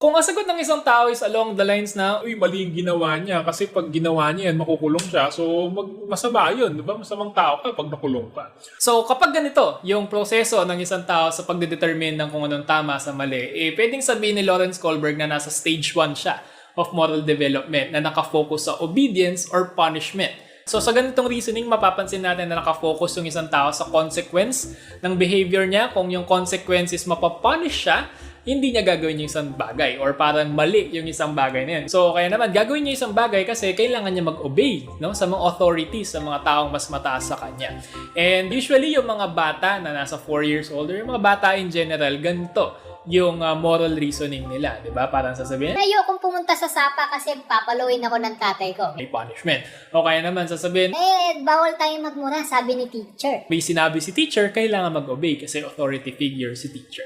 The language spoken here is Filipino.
Kung ang sagot ng isang tao is along the lines na, uy, mali yung ginawa niya kasi pag ginawa niya yan, makukulong siya. So, masama yun, di ba? Masamang tao ka pag nakulong ka. So, kapag ganito, yung proseso ng isang tao sa pagdedetermine ng kung anong tama sa mali, pwedeng sabihin ni Lawrence Kohlberg na nasa stage 1 siya of moral development na nakafocus sa obedience or punishment. So sa ganitong reasoning, mapapansin natin na nakafocus yung isang tao sa consequence ng behavior niya. Kung yung consequence is mapapunish siya, hindi niya gagawin yung isang bagay or parang mali yung isang bagay na yun. So kaya naman, gagawin niya yung isang bagay kasi kailangan niya mag-obey, no, sa mga authorities, sa mga taong mas mataas sa kanya. And usually yung mga bata na nasa 4 years old or yung mga bata in general, ganito yung moral reasoning nila, di ba? Parang sasabihin, Ayokong pumunta sa sapa kasi papaluin ako ng tatay ko. may punishment. O kaya naman sasabihin, Bawal tayong magmura, sabi ni teacher. may sinabi si teacher, kailangan mag-obey kasi authority figure si teacher.